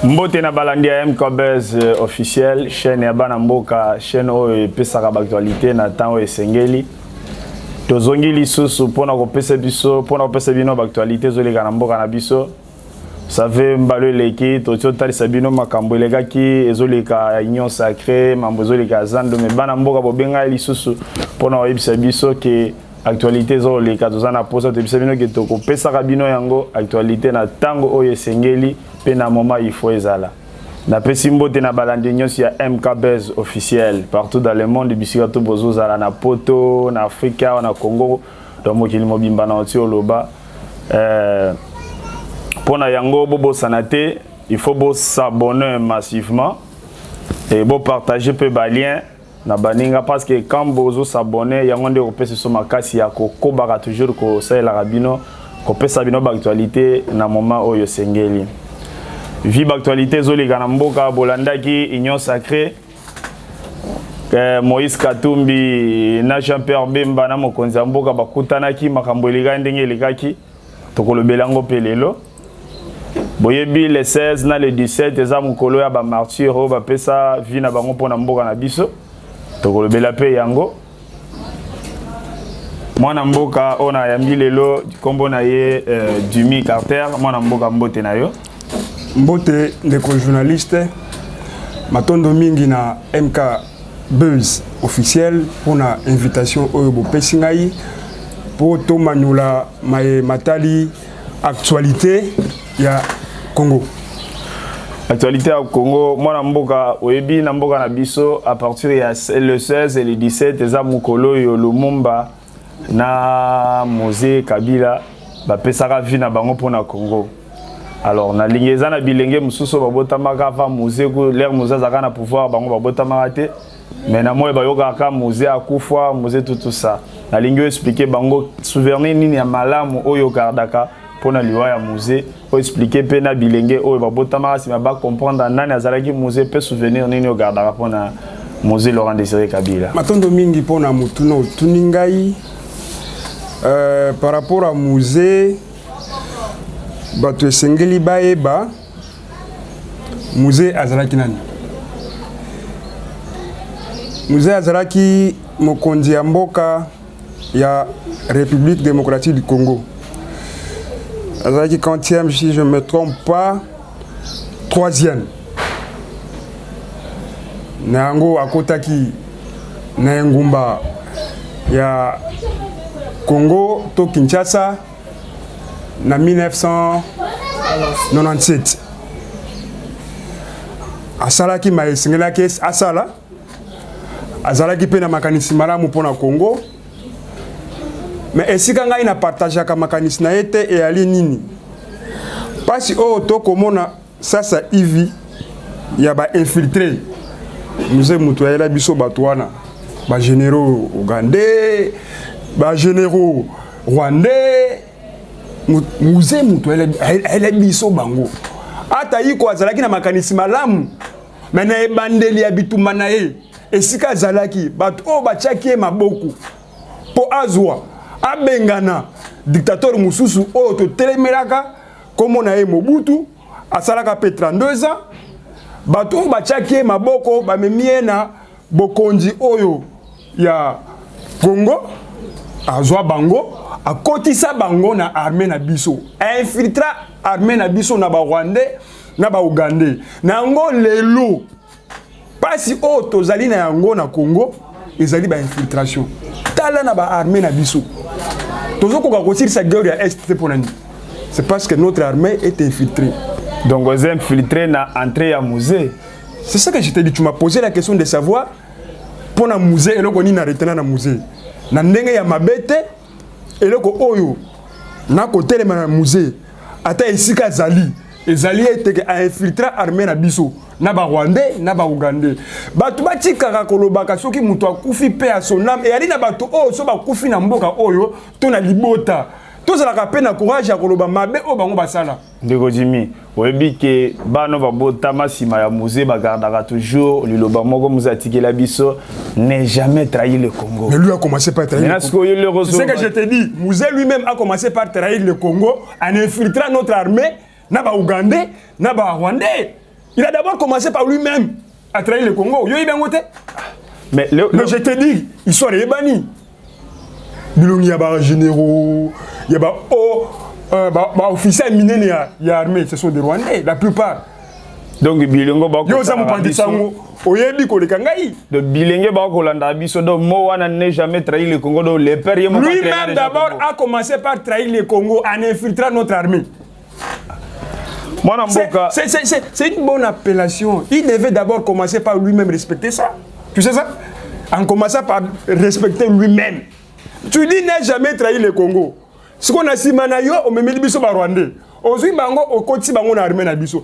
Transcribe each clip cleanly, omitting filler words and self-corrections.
Mbote na balandi ya MKBS officiel, chaîne ya bana mboka, chaîne oyo pesaka actualité na temps esengeli. Tozongi lisusu pona kopesa biso, pona kopesa bino actualité zoleka na mboka na biso. Savez mbalo leki totio talisa bino makambo elekaki ezoleka union sacrée, mambo ezoleka zando me bana mboka bobenga lisusu pona oyebisa biso ke actualité zoleka tozana posa tebisa bino ke tokopesa bino yango actualité na tango oyo esengeli pe na moment il faut ezala. Na pesi mbote na balandi nyonsi ya MKBS officiel partout dans le monde bisika to bozozala na poto na Afrika na Congo donc mokili mobimba na oti oloba pona yango bobo sanate il faut s'abonner massivement et partager peu balien na baninga parce que quand bozo s'abonner yango nde kopesa so makasi ya kokobaka toujours ko sala rabino kopesa bino ba actualité na moment oyo sengeli. Vive actualité zolika na mboka bolandaki union sacrée Moïse Katumbi na Jean-Pierre Bemba na mokonzi ya mboka bakutanaki makambo elika ndenge elikaki tokolobelango pelelo boyebi le 16 na le 17 eza mokolo ya ba martyr o bapesa vie na bango pona mboka na biso tokolobela pe yango mwana mboka ona yambi lelo kombo na ye Dumi Carter mwana mboka mbote na yo Mbote ndeko journaliste matondo mingi na MK Buzz officiel pour na invitation oyo bopesi ngai pour to manula matali actualité ya Congo. Actualité au Congo, moi na mboka oyebi na mboka na biso à partir ya le 16 et le 17 eza mukolo yo Lumumba na Mose Kabila ba pesaka vie na bango pona Congo. Alors na lingeza na bilenge mususu babotamaka fa Mose ko l'air Mose zaka na pouvoir bango babotamaka te mais na moi bayoka ka Mose akufa Mose tout ça. Na lingo expliquer bango souvenir nini ya malamu oyo kardaka pona liwa ya Mose pour expliquer pe na bilenge oyo babotamaka si ba comprendre nani azalaki Mose pe souvenir nini o gardaka pona Mose Laurent Désiré Kabila. Matondo mingi pona mutuno tuningai par rapport à Mose bato esengeli baeba Mose azalaki nani? Mose azalaki mokonzi ya mboka ya République démocratique du Congo. Azalaki 40e si je ne me trompe pas, 3e. Nango akotaki na ngumba ya Congo to Kinshasa na 1997. Asalaki maesengelaki asala azalaki pe na makanisi malamu pona Congo. Mais esika ngai na partageaka makanisi na ete e ali nini pasi o to komona sasa hivi ya ba infiltré Muse mutu ayela biso batwana ba généraux ougandais ba généraux rwandais Muse mutu ayela biso bango ata yiko azalaki na makanisi malamu mena ebandeli ya bitumba na ye esika azalaki bato o batiaki maboko po azwa abengana dictateur mususu oyo to telemelaka komo na ye Mobutu asalaka pe 32 ans bato bachaki maboko bamemie na bokonzi oyo ya Congo azwa bango akotisa bango na armée na biso infiltra armée na biso na ba Rwandais na ba Ougandais nango lelo pasi oyo tozali na yango na Congo ezali ba infiltration tala na ba armée na biso c'est parce que notre armée est infiltrée. Donc vous êtes infiltré dans l'entrée à musée. C'est ça que je t'ai dit. Tu m'as posé la question de savoir pour un musée et le qu'on y n'a retenu dans musée. Na ndenge ya mabete et le ko oyo na côté le musée. Ata isika zali. Ezali était infiltré armée na biso. Na ba Rwandais na ba Ougandais bato batika kolobaka soki mutu akufi pe a son âme et ali na bato o so bakufi na mboka oyo to na libota to zala ka pe na courage ya koloba mabe o bango basala ndeko Jimmy oyebi ke bano babota masima ya musée bagardaka toujours liloba moko muzatikela biso ne jamais trahir le Congo. Mais lui a commencé par trahir le Congo. C'est ce que je te dis. Musée lui-même a commencé par trahir le Congo en infiltrant notre armée na ba Ougandais na ba Rwandais. Il a d'abord commencé par lui-même à trahir le Congo. Yo ibengote. Mais je te dis, histoire est bannie. Il y a des généraux, il y a des officiers minés, il y a armée, ce sont des Rwandais, la plupart. Donc bilingo ba ko ça mo pandi sango oyebi ko le kangai de bilingue ba ko landa biso do mo wana ne jamais trahi le Congo do le père yemo lui-même d'abord a commencé par trahir le Congo en infiltrant notre armée. C'est une bonne appellation. Il devait d'abord commencer par lui-même respecter ça. Tu sais ça? En commençant par respecter lui-même. Tu dis n'a jamais trahi le Congo. Ce qu'on a si manayo au même biso ba Rwandais. Aujourd'hui bango au koti bango na armée na biso.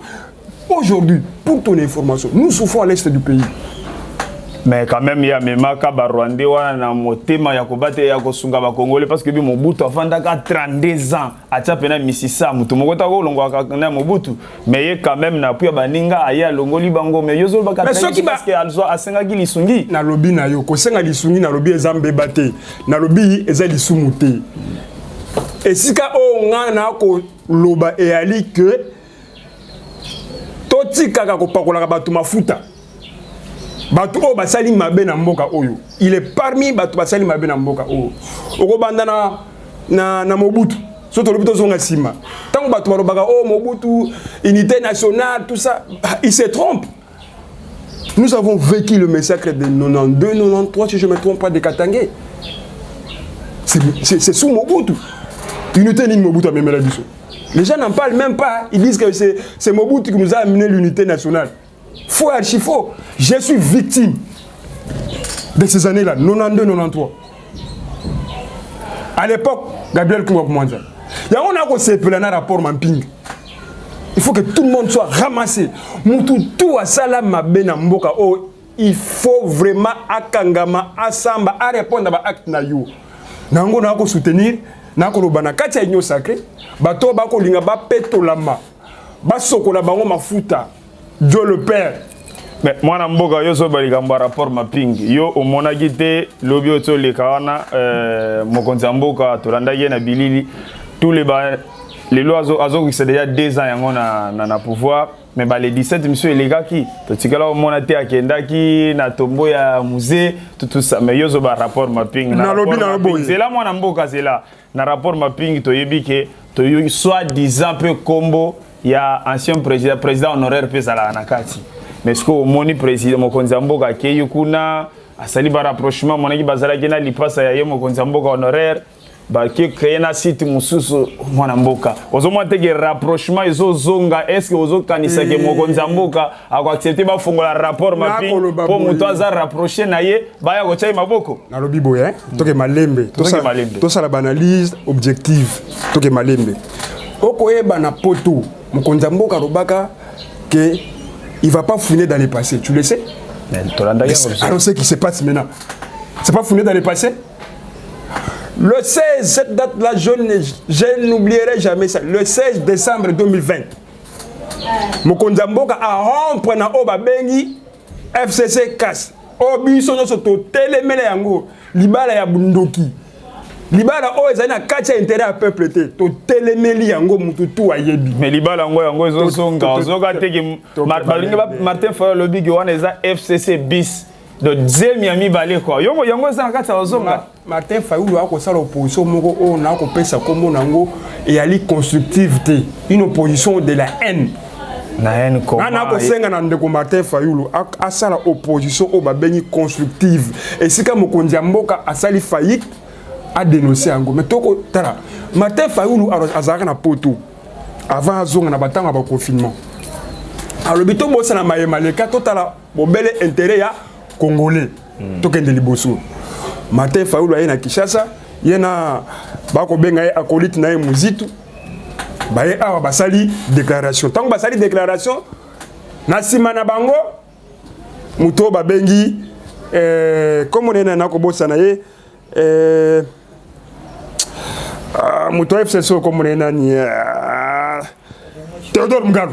Aujourd'hui, pour ton information, nous souffrons à l'est du pays. Mais quand même, il y a même un Rwandais qui a motema ya kobate ya kosunga ba Congolais parce que Mobutu afanda 32 ans a tchapena misisa mutu mokota ko longo na Mobutu mais quand même na puya baninga aya longoli bango mais yozo ba parce que alzo asenga ki lisungi na lobi na yo ko senga lisungi na lobi ezambe bate na lobi eza lisumuté et sika o ngana ko loba e ali que totika ka kopakola bato mafuta bato o basali mabe na mboka oyo il est parmi bato basali mabe na mboka oyo okobanda na Mobutu soto lobito zonga sima tango bato balobaka oh Mobutu unité nationale tout ça il se trompe. Nous avons vécu le massacre de 92-93 si je me trompe pas de Katangé. C'est sous Mobutu. Unité ni Mobutu a même la biso. Les gens n'en parlent même pas. Ils disent que c'est Mobutu qui nous a amené l'unité nationale. Faux et archi faux. Je suis victime de ces années-là, 92-93. À l'époque, Gabriel Kouakoumouanza. Il y a un rapport Mamping. Il faut que tout le monde soit ramassé. Tout à Salama Benamboka. Il faut vraiment akangama, asamba, à répondre à l'acte na yo. Nango nako soutenir. Nakolobana kati ya union sacrée bato bako linga ba petolama basokola bango mafuta Dieu le père. Mais moi na mboka yo so balikamba rapport Mamping yo omona gite lobi oto le kawana mokonzi mboka tolanda ye na bilili tous les lois azo qui c'est déjà 2 ans yango na pouvoir mais les 17 monsieur elegaki to tikala omona te akendaki na tombo ya musée tout ça mais yo so ba rapport Mamping na lobi na boy c'est là moi na mboka c'est là na rapport Mamping to yebi ke to yo soit disant peu combo ya ancien président honoraire pesa na kati mais ce que moni président mokonzi mboka ke yukuna asali ba rapprochement monaki bazala kena lipasa ya ye mokonzi mboka honoraire ba ki créer na site mususu mwana mboka ozomwa teke rapprochement izo zonga est-ce que ozo kanisa ke mokonzi mboka ako accepter ba fongola rapport Mamping pour muto aza rapprocher na ye ba ya ko chai maboko na lobi boye toke malembe to sala banalise objective toke malembe okoyeba na poto mokonzi mboka robaka que il va pas fouiner dans le passé, tu le sais? Alors ce qui se passe maintenant, c'est pas fouiner dans le passé? Le 16, cette date-là, je n'oublierai jamais ça. Le 16 décembre 2020, Mokonzi Mboka a rompre na oba bengi FCC CAS. Obiso no soto telemele yango libala ya bundoki. Libala o ezana kacha intérêt à peuple te to telemeli yango mututu ayebi. Mais libala yango ezo songa ozoka teke Martin Fayulu lobi wana eza FCC bis. De Miami balé quoi. Yango ça kata ozonga. Martin Fayulu a ko sala opposition moko o na ko pesa komo nango et ali constructivité, une opposition de la haine. Na haine comment? Na ko senga na ndeko Martin Fayulu a sala opposition o ba bengi constructive. Et sika mokonzi mboka asali faillite a dénoncé yango. Mais toko tala Martin Fayulu azaka na poto avant azonga na batanga ba confinement. Alors bito bossa na mayemaleka totala bobele intérêt ya Congolais, tokende liboso. Martin Fayulu aye na Kinshasa, yena bako benga ye acolyte na ye muzitu. Baye awa basali déclaration. Tant basali déclaration, na sima na bango muto ba bengi comme on est na kobosa na ye muto FCC comme on est na ni Théodore Mugaro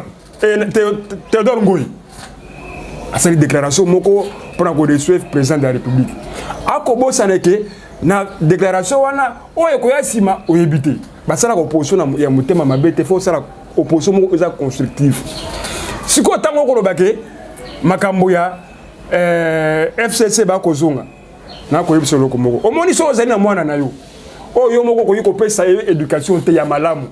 Théodore Ngoyi. Asali déclaration moko pour ko recevoir président de la République. Akobo saneke na déclaration wana oye ko yasima oyebité. Basala ko opposition ya mutema mabete faut sala opposition moko eza constructive. siko tango ko lobake makambo ya FCC ba kozonga na ko yebisa loko moko omoni so ozali na mwana na yo oyo moko ko yiko pesa éducation te ya malamu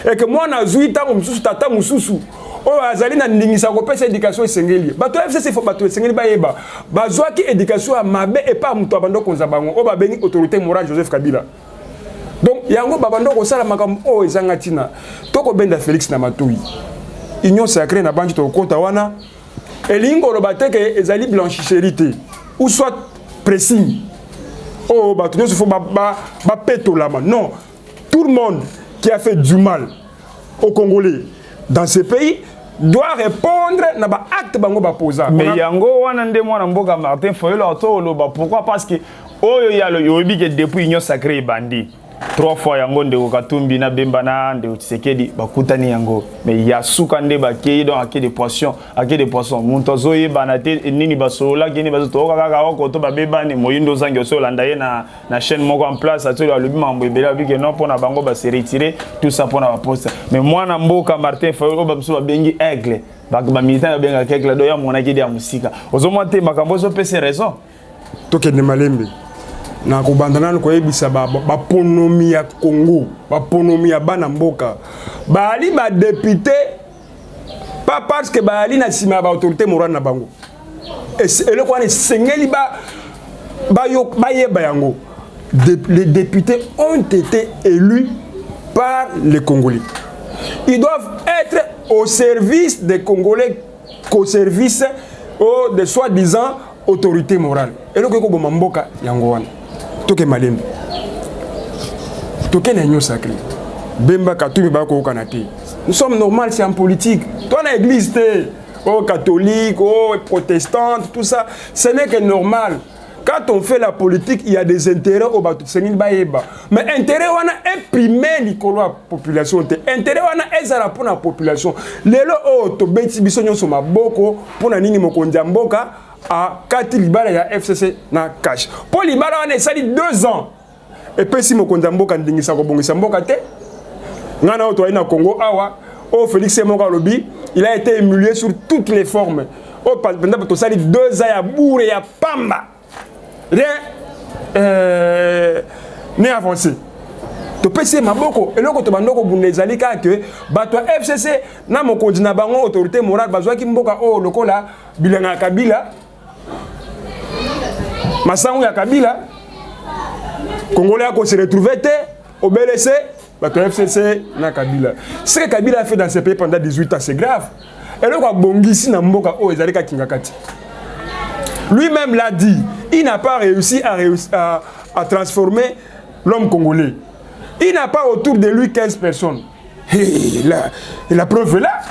et que mwana zui tango mususu tata mususu oyo azali na ndingisa ko pesa éducation esengeli bato FCC fo bato esengeli ba yeba bazwaki éducation ya mabe et pas muto abando konza bango o ba bengi autorité morale Joseph Kabila. Donc yango babando ko sala makambo o ezanga tina toko benda Félix na Matoi union sacrée na banji to konta wana elingo lo bateke ezali blanchisserie te ou soit pressing oh bato nyonso fo ba petolama non tout le monde qui a fait du mal aux Congolais dans ce pays doit répondre na ba acte bango ba posa mais yango wana nde mwana mboka Martin Fayulu auto lo ba pourquoi parce que oyo ya lo yobi que depuis union sacrée bandi 3 fois yango ndeko Katumbi na Bemba na ndeko Tshisekedi bakutani yango mais ya suka nde bakei donc ake des poissons muntozo yebana te nini basola kini bazoto kaka ko to babebani moyindo zangi so landa ye na chaîne moko en place atolo alobi mambo ebela bike non pona bango ba se retirer tout ça pona ba poste mais mwana mboka Martin Fayulu ba biso ba bengi aigle ba militant ba benga aigle do ya mona kidi ya musika ozomo te makambo zo pese raison to ke ne malembe na kubandana ko yebisa ba ponomi ya Congo ba ponomi ya bana mboka bali ba député pas parce que bali na sima ba autorité morale na bango et le quoi sengeli ba yeba yango les députés ont été élus par les Congolais. Ils doivent être au service des Congolais qu'au service de soi-disant autorité morale. Et le ko mboka yango wana toke malembe toke na union sacrée Bemba Katumbi ba ko kanate nous sommes normal c'est en politique toi na église te oh catholique oh protestante tout ça ce n'est que normal quand on fait la politique il y a des intérêts au batu sengini ba yeba mais intérêt wana imprimer likolo la population te intérêt wana ezala pour la population lelo oh to beti biso nyonso maboko pour na nini mokonzi mboka à Kati Libala ya FCC na cash. Pour Libala on est sali 2 ans. Et puis si mokonza mboka ndingisa ko bongisa mboka te. Ngana oto na Congo awa o Félix Moka Lobi, il a été humilié sur toutes les formes. O pendant to sali 2 ans ya bourre ya pamba. Rien n'est avancé. To pese maboko eloko to bandoko bundezali ka que bato FCC na mokonzi na bango autorité morale bazwa ki mboka o lokola bilanga Kabila masangu ya Kabila Congolais a se retrouver te au BLC bato FCC na Kabila ce que Kabila a fait dans ce pays pendant 18 ans c'est grave eloko bongisi na mboka o ezali ka kingakati lui-même l'a dit il n'a pas réussi à transformer l'homme congolais. Il n'a pas autour de lui 15 personnes. Et la preuve est là.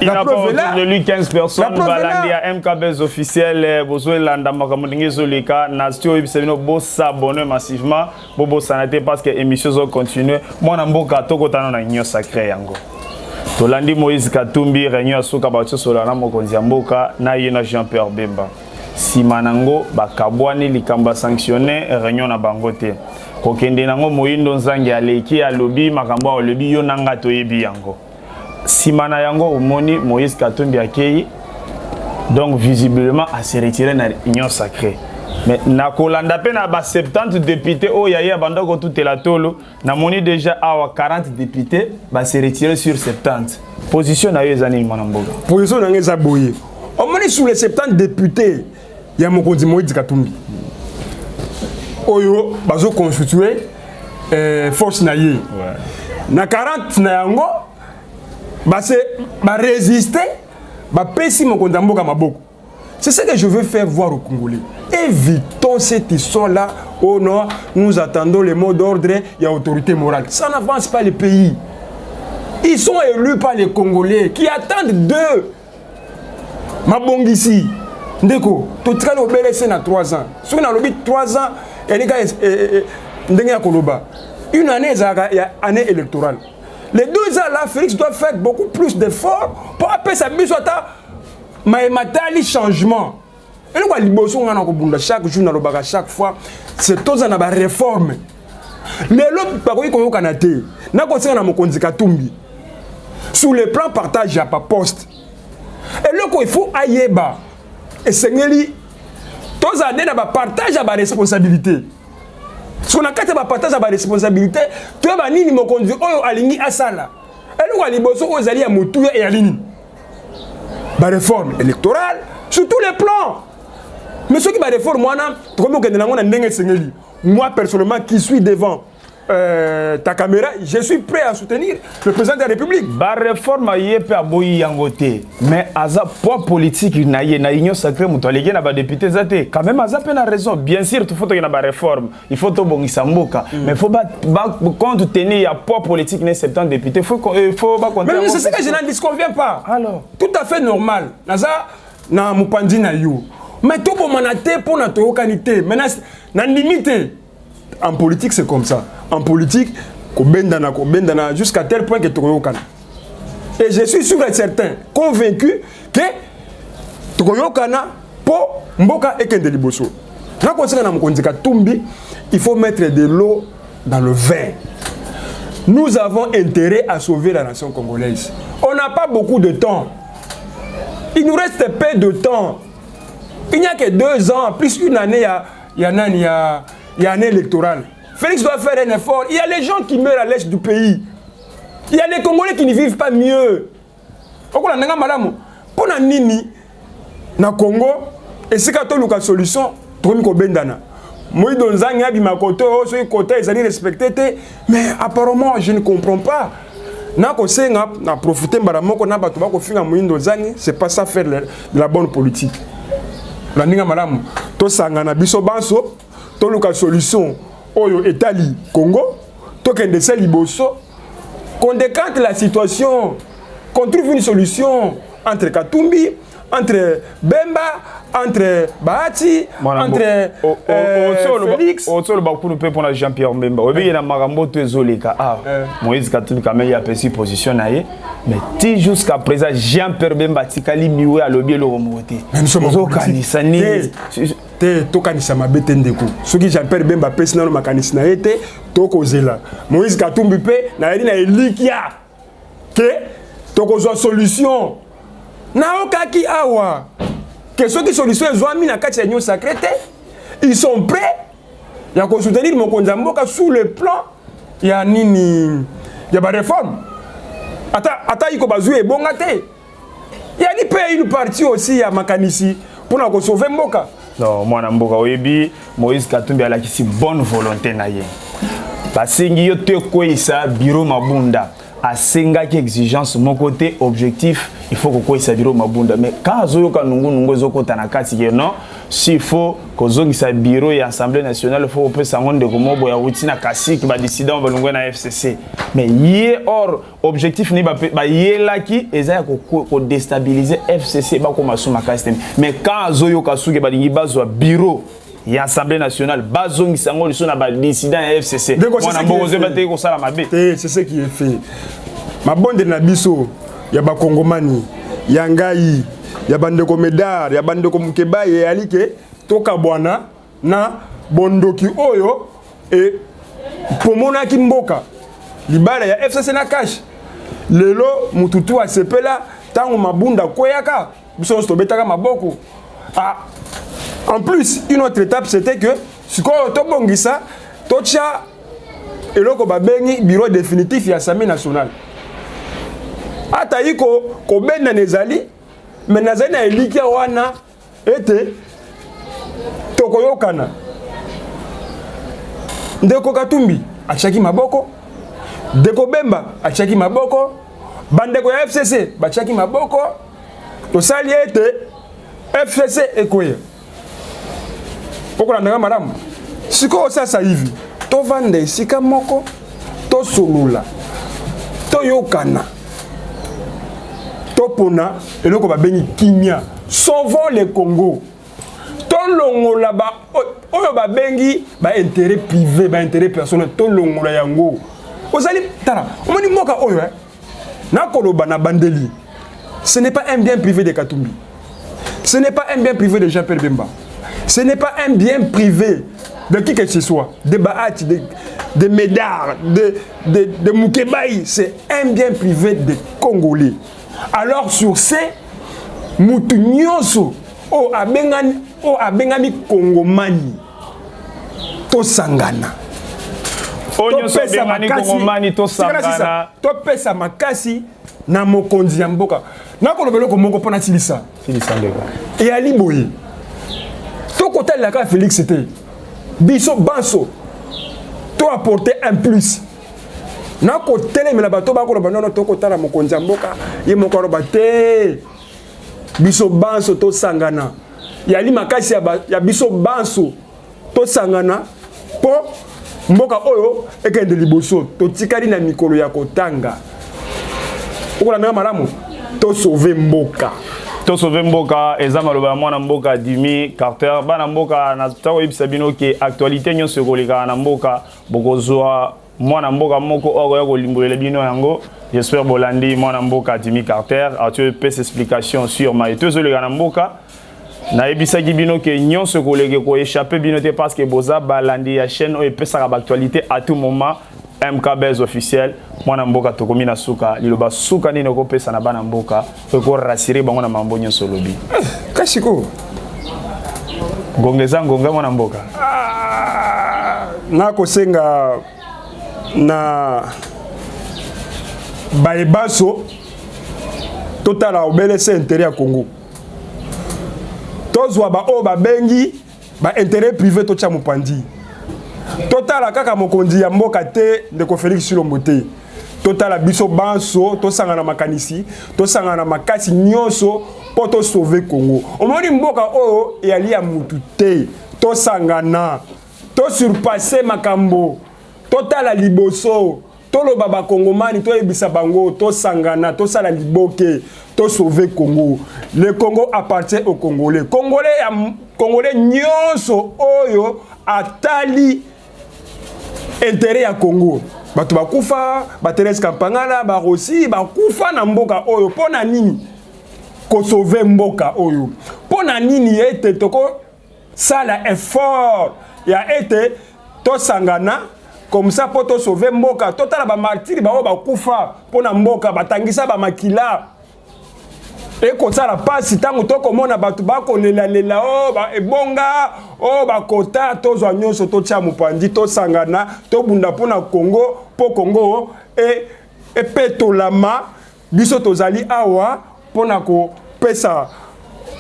Il n'a pas autour de lui 15 personnes. Balandi à MKBS officiel. Bozo landa makamudingi zolika. Nastio ibisebino bo s'abonner massivement. Bobo sanate parce que émission zo continue. Moi namboka toko tano na union sacrée yango. Tolandi Moïse Katumbi réunion asuka bacho solana mokonzi mboka na yena Jean-Pierre Bemba. Simanango bakabwani likamba sanctionné réunion na bangote. Kokende nango moyindo nzangi aleki alobi makambo alobi yo nanga toyebi yango. Simana yango omoni Moïse Katumbi akei donc visiblement a se retirer na union sacrée. Mais na kolanda pe na ba 70 députés o yaya bandako tout la tolo na moni déjà awa 40 députés ba se retirer sur 70. Position na yo ezani mwanamboga. Position na ngeza boye. Omoni sur les 70 députés ya mokonzi Moïse Katumbi. Oyo bazo constituer force na ye. Ouais. Na 40 na yango ba résister ba pesi mokonzi mboka maboko. C'est ce que je veux faire voir aux Congolais. Évitons cette histoire-là. Oh non, nous attendons les mots d'ordre et autorité morale. Ça n'avance pas le pays. Ils sont élus par les Congolais qui attendent d'eux. Mabongisi. Ndeko, tu traînes au BLC na 3 ans. Si on a le 3 ans, une année, année électorale. Les 2 ans là, Félix doit faire beaucoup plus d'efforts pour appeler sa mise à ta maïmatali changement. Et nous, chaque jour, chaque fois, c'est tous en réforme. Les autres, par contre, au Canada, nous avons Mokonzi Katumbi. Sur le plan partage, il n'y a pas poste. Et là, il faut ayeba. Et c'est tous à dire partage la responsabilité. Si on a quatre partage la responsabilité, tu vas ni me conduire au aligni à ça là. Et nous allons bosser aux alliés à Moutou et à Lini. La réforme électorale sur tous les plans. Mais ce qui va réforme moi personnellement qui suis devant ta caméra, je suis prêt à soutenir le président de la République. La réforme est à boyi yangote, mais aza poids politique na union sacrée mutualégé na ba député zate. Quand même aza pe na raison. Bien sûr, il faut que na ba réforme, il faut to bongisa mboka, mais faut pas compte tenir ya poids politique né 70 députés, faut pas compter. Mais c'est ce que je n'en disconviens pas. Alors, tout à fait normal. Naza na mupandi na yo. Mais tout pour manate pour na to qualité, mais na limité. En politique, c'est comme ça. En politique, jusqu'à tel point que tu es. Et je suis sûr et certain, convaincu que tu pour Mboka et Kendeliboso. Il faut mettre de l'eau dans le vin. Nous avons intérêt à sauver la nation congolaise. On n'a pas beaucoup de temps. Il nous reste peu de temps. Il n'y a que 2 ans, plus une année, il y a une année électorale. Félix doit faire un effort. Il y a les gens qui meurent à l'est du pays. Il y a les Congolais qui ne vivent pas mieux. Pour la Nini, na Congo, et si tu as une solution, tu as une solution. Moi, dans les années, ils respecté, mais apparemment, je ne comprends pas. Na profiter c'est pas ça faire de la bonne politique. La ninga malamu to sangana biso banso to luka solution oyo etali Congo to kende se liboso qu'on décante la situation, qu'on trouve une solution entre Katumbi, entre Bemba, entre Bahati, entre Félix. Autour bakunu pe pour Jean-Pierre Bemba. Obi na marambo to ezoleka. Moïse Katumbi quand même il a pris position naie, mais ti jusqu'à présent Jean-Pierre Bemba tikali miwe alobi lo remonter. Nous sommes au kanisa ni te to kanisa mabete ndeko. Soki Jean-Pierre Bemba pesi na makanisi na ete to kozela. Moïse Katumbi pe na yeli na elikia. Que to kozwa solution. Na okaki awa. Que ceux qui solution ezwami na kati ya union sacrée, ils sont prêts à soutenir mon Mboka sous le plan ya nini ya ba réforme. Ata iko bazui e bonga te. Il y a une partie aussi ya makanisi pour na ko sauver Mboka. Non, mwana Mboka oyebi Moïse Katumbi ala kisi bonne volonté na ye. Basingi yo te koisa bureau mabunda. Asenga qui exigence mon côté objectif il faut que ça bureau mabunda mais quand azoyoka nungu ezokota na kati ke non s'il faut kozongisa bureau et assemblée nationale il faut pe sango de komo boya rutina kasi ki ba décider on va lungu na FCC mais yé or objectif ni ba yela ki ezaya ko déstabiliser FCC ba ko masuma kasi mais quand azoyoka suke ba lingi bazwa bureau et l'Assemblée nationale, bazong sango li sona ba décidant FCC. C'est ce qui est fait. Ma bande na biso, ya ba Kongomani, ya ngai, ya bande ko Medar, ya bande ko Mukeba et alike toka bwana na bondoki oyo et pomona ki Mboka. Libala ya FCC na cash. Lelo mututu a sepela tango mabunda koyaka, biso sto betaka maboko. En plus, une autre étape, c'était que si on bongisa, tocha et le kobabengi bureau définitif de l'Assemblée nationale. Ataïko ko benda nezali, mais nazali na elikia wana ete tokoyokana. Ndeko Katumbi achaki maboko, Ndeko Bemba achaki maboko, bandeko ya FCC bachaki maboko, tosali ete FCC ekoye. Pourquoi madame? Si ça hivi, to vande sika moko, to solula, to yokana, to pona, et le ba beni kimia, sauvons le Congo. To longo là-bas, oyo ba bengi, ba intérêt privé, ba intérêt personnel, to longo la yango. Ozali tala, on dit moka oyo na koloba na bandeli. Ce n'est pas un bien privé de Katumbi. Ce n'est pas un bien privé de Jean-Pierre Bemba. Ce n'est pas un bien privé de qui que ce soit, de Bahati, de Medar, de Mukebaï, c'est un bien privé des Congolais. Alors sur ces, mutu nyonso o abengami kongomani to sangana Onyoso abengani kongomani to sangana to pesa makasi na mokonzi ya mboka nakolobela ko moko pona tilisa ndeka et ali boye to kotala ka Félix c'était biso banso to apporter un plus na ko telemela bato ba ko ba nono to kotala mokonzi ya mboka ye moko roba te biso banso to sangana yali makasi ya biso banso to sangana po mboka oyo ekende liboso to tikali na mikolo ya kotanga okola na malamu to sauver mboka eza maloba mwana mboka Jimmy Carter bana mboka na tako yebisa bino ke actualité nyonso koleka na mboka bokozwa mwana mboka moko oyo kolimbolela bino yango. J'espère bolandi mwana mboka Jimmy Carter a tu peux explication sur ma etezo le na mboka na yebisa ki bino ke nyonso koleke ko échapper bino te parce que boza balandi ya chaîne o epesa ka actualité à tout moment. MKBS officiel mwana mboka tokomi na suka liloba suka nini ko pesa na bana mboka ko rassurer bango na mambo nyonso lobi kashiko ngongeza ngonga mwana mboka na kosenga na baebaso totala obelese intérêt ya Congo tozwa ba o ba bengi ba intérêt privé to tcha mopandi totala kaka mokonzi ya mboka te ndeko Félix Tshilombo te totala biso banso tosangana makanisi tosangana makasi nyonso po to sauver Congo omoni mboka oyo yali ya mutu te tosangana to surpasser makambo totala liboso toloba ba kongomani to ebisa bango tosangana tosala liboke to sauver Congo. Le Congo appartient aux Congolais. Congolais nyonso oyo atali intérêt ya Congo. Bato bakufa, Bateres Kampangala, Barosi, bakufa na mboka oyo. Pona nini ko sauver mboka oyo? Pona nini ete toko sala effort ya ete to sangana comme ça pour to sauver mboka. Totala ba martyrs ba o bakufa pona mboka batangisa ba makila. Et comme ça la passe tango to komona batu bako lela o ba ebonga o ba kota to zwa nyonso to tia mopandi to sangana to bunda pona Congo po Congo e petolama biso tozali awa pona ko pesa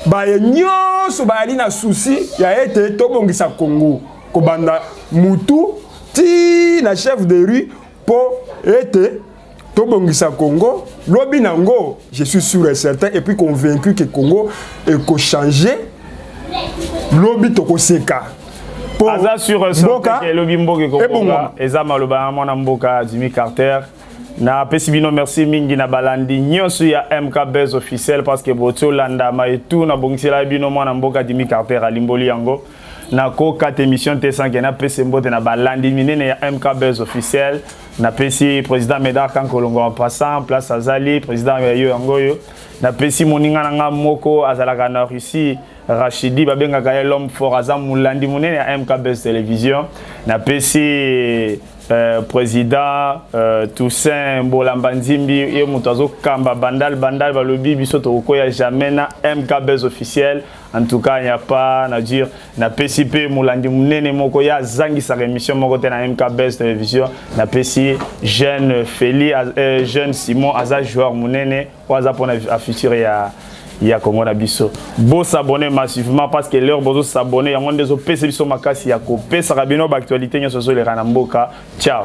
ba nyonso ba ali na souci ya ete to bongisa Congo ko banda mutu ti na chef de rue po ete to bongisa Congo lobi nango je suis sûr et certain et puis convaincu que Congo est changer lobi to koseka aza sur que lobi mboka ko eza maloba mwana mboka Jimmy Carter na pesi bino merci mingi na balandi nyonso ya MKBS officiel parce que boto landa ma et tout na bongisela bino mwana mboka Jimmy Carter alimboli yango na ko 4 émissions T5 na pesi mbote na balandi minene ya MKBS officiel na pesi président Médard Kankolongo en passant place Azali président yo yangoyo na pesi moninga nga moko azalaka na Russie Rachidi babengaka l'homme fort azam mulandi munene ya MKBS télévision na pesi président Toussaint Mbolamba Nzimbi et Moutazo Kamba Bandal balobi biso to koya jamais na MKBS officiel. En tout cas, il n'y a pas à dire na PCP Moulandi Munene moko ya zangi sa émission moko te na MKBS télévision na PC jeune Feli jeune Simon aza joueur Munene waza pour na futur ya Congo na biso. Bo s'abonner massivement parce que leur bozo s'abonner ya monde des PC biso makasi ya ko pesa kabino ba actualité nyoso zo le ranamboka. Ciao.